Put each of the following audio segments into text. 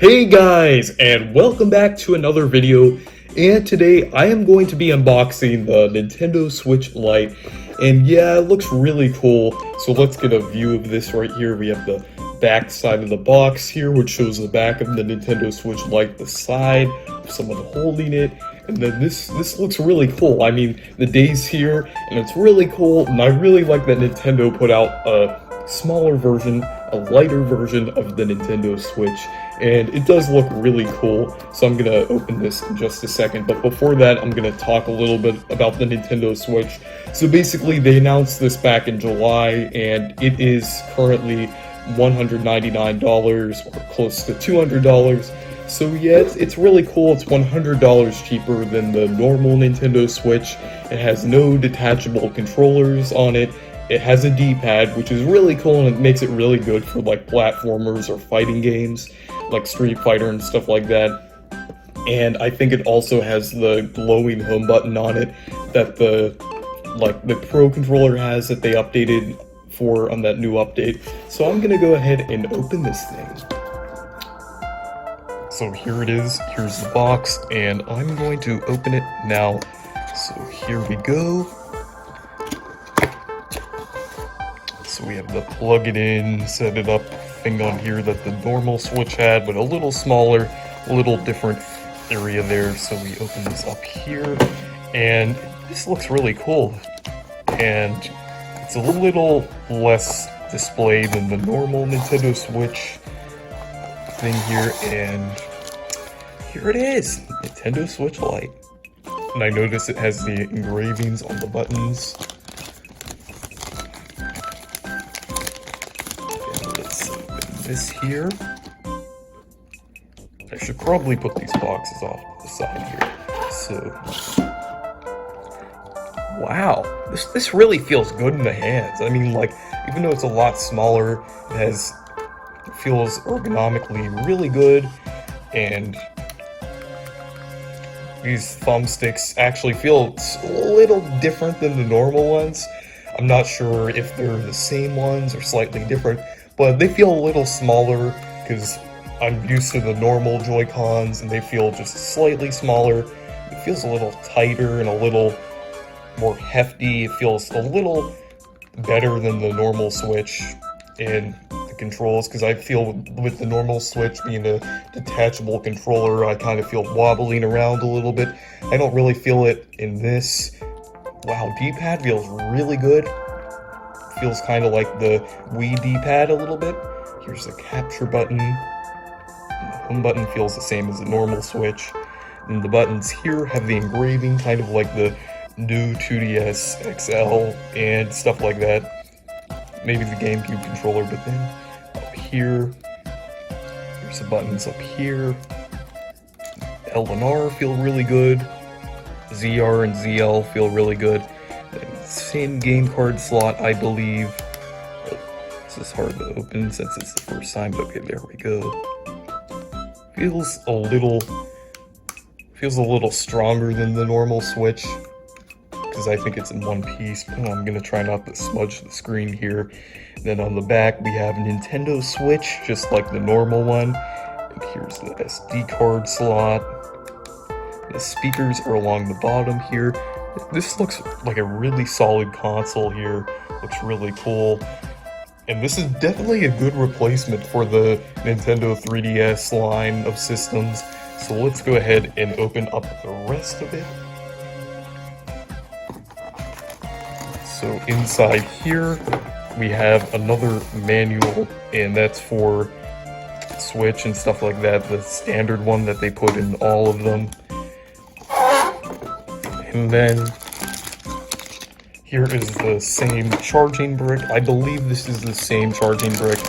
Hey guys, and welcome back to another video. And today I am going to be unboxing the Nintendo Switch Lite. And yeah, it looks really cool. So let's get a view of this right here. We have the back side of the box here, which shows the back of the Nintendo Switch Lite, the side of someone holding it. And then this looks really cool. I mean, the day's here, and it's really cool. And I really like that Nintendo put out a smaller version, a lighter version of the Nintendo Switch, and it does look really cool. So I'm gonna open this in just a second, but before that I'm gonna talk a little bit about the Nintendo Switch. So basically they announced this back in July, and it is currently $199 or close to $200. So yeah, it's really cool. It's $100 cheaper than the normal Nintendo Switch. It has no detachable controllers on it. It has a D-pad, which is really cool, and it makes it really good for like platformers or fighting games, like Street Fighter and stuff like that. And I think it also has the glowing home button on it that the Pro controller has, that they updated for on that new update. So I'm gonna go ahead and open this thing. So here it is, here's the box, and I'm going to open it now. So here we go. So we have the plug it in, set it up thing on here that the normal Switch had, but a little smaller, a little different area there. So we open this up here, and this looks really cool. And it's a little less display than the normal Nintendo Switch thing here, and here it is, Nintendo Switch Lite. And I notice it has the engravings on the buttons. And let's open this here. I should probably put these boxes off to the side here. So, wow, this really feels good in the hands. I mean, like, even though it's a lot smaller, it feels ergonomically really good, and these thumbsticks actually feel a little different than the normal ones. I'm not sure if they're the same ones or slightly different, but they feel a little smaller because I'm used to the normal Joy-Cons and they feel just slightly smaller. It feels a little tighter and a little more hefty. It feels a little better than the normal Switch and the controls, because I feel with the normal Switch being a detachable controller, I kind of feel wobbling around a little bit. I don't really feel it in this. Wow, D-pad feels really good. Feels kind of like the Wii D-pad a little bit. Here's the capture button. And the home button feels the same as the normal Switch. And the buttons here have the engraving, kind of like the new 2DS XL and stuff like that. Maybe the GameCube controller, but then up here, there's the buttons up here. L and R feel really good. ZR and ZL feel really good. Same game card slot, I believe. Oh, this is hard to open since it's the first time, but okay, there we go. Feels a little stronger than the normal Switch, because I think it's in one piece. Oh, I'm gonna try not to smudge the screen here. And then on the back we have Nintendo Switch, just like the normal one. And here's the SD card slot. The speakers are along the bottom here. This looks like a really solid console here. Looks really cool. And this is definitely a good replacement for the Nintendo 3DS line of systems. So let's go ahead and open up the rest of it. So inside here, we have another manual, and that's for Switch and stuff like that, the standard one that they put in all of them. And then here is the same charging brick. I believe this is the same charging brick.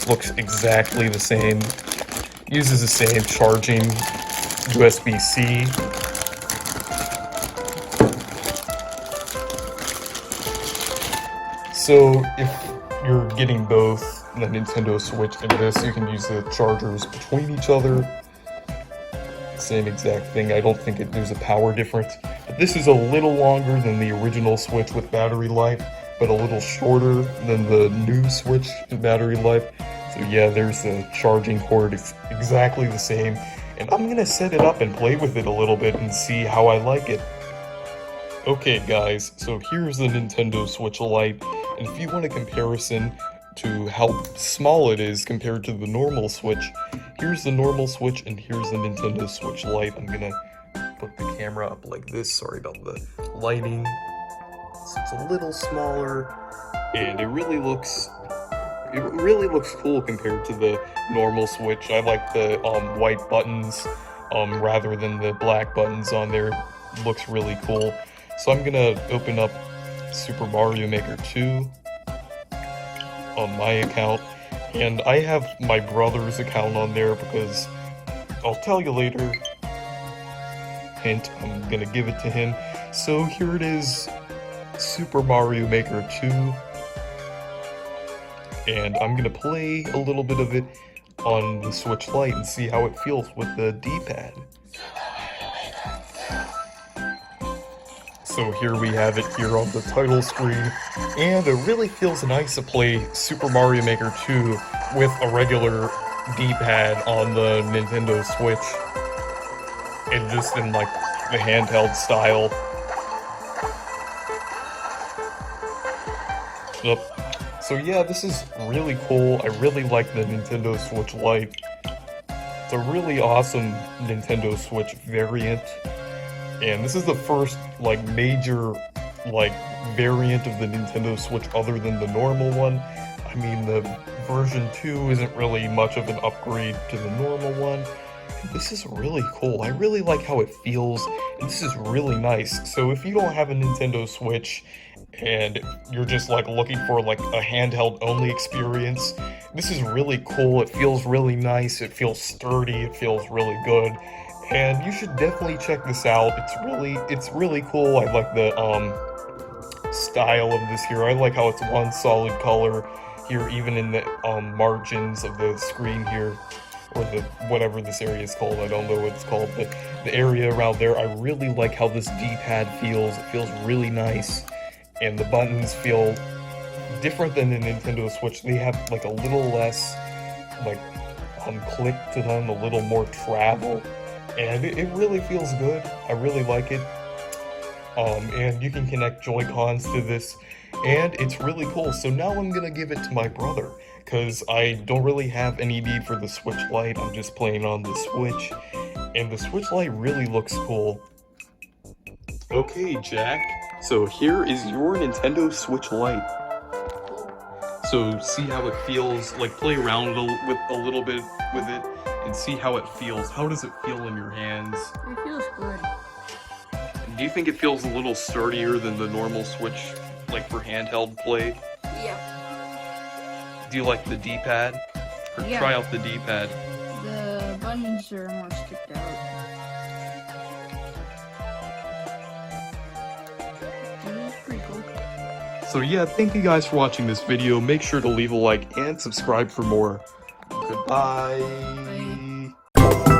Looks exactly the same. Uses the same charging USB-C. So if you're getting both the Nintendo Switch and this, you can use the chargers between each other. Same exact thing. I don't think there's a power difference. But this is a little longer than the original Switch with battery life, but a little shorter than the new Switch battery life. So yeah, there's the charging cord. It's exactly the same. And I'm gonna set it up and play with it a little bit and see how I like it. Okay guys, so here's the Nintendo Switch Lite, and if you want a comparison to how small it is compared to the normal Switch, here's the normal Switch and here's the Nintendo Switch Lite. I'm gonna put the camera up like this, sorry about the lighting. So it's a little smaller, and it really looks cool compared to the normal Switch. I like the white buttons rather than the black buttons on there. Looks really cool. So I'm gonna open up Super Mario Maker 2 on my account, and I have my brother's account on there because I'll tell you later. Hint, I'm gonna give it to him. So here it is, Super Mario Maker 2, and I'm gonna play a little bit of it on the Switch Lite and see how it feels with the D-pad. So here we have it here on the title screen, and it really feels nice to play Super Mario Maker 2 with a regular D-pad on the Nintendo Switch, and just in like the handheld style. Yep. So yeah, this is really cool. I really like the Nintendo Switch Lite. It's a really awesome Nintendo Switch variant. And this is the first, like, major, like, variant of the Nintendo Switch other than the normal one. I mean, the version 2 isn't really much of an upgrade to the normal one. This is really cool. I really like how it feels, and this is really nice. So if you don't have a Nintendo Switch, and you're just, like, looking for, like, a handheld-only experience, this is really cool. It feels really nice. It feels sturdy. It feels really good. And you should definitely check this out. It's really cool. I like the style of this here. I like how it's one solid color here, even in the margins of the screen here, or the whatever this area is called. I don't know what it's called, but the area around there. I really like how this D-pad feels. It feels really nice, and the buttons feel different than the Nintendo Switch. They have like a little less like click to them, a little more travel. And it really feels good. I really like it. And you can connect Joy-Cons to this, and it's really cool. So now I'm gonna give it to my brother, because I don't really have any need for the Switch Lite. I'm just playing on the Switch, and the Switch Lite really looks cool. Okay, Jack, so here is your Nintendo Switch Lite. So see how it feels, like play around with a little bit with it, and see how it feels. How does it feel in your hands? It feels good. Do you think it feels a little sturdier than the normal Switch, like for handheld play? Yeah. Do you like the D-pad? Or Yeah. try out the D-pad. The buttons are more sticked out. This is pretty cool. So yeah, thank you guys for watching this video. Make sure to leave a like and subscribe for more. Goodbye. Bye.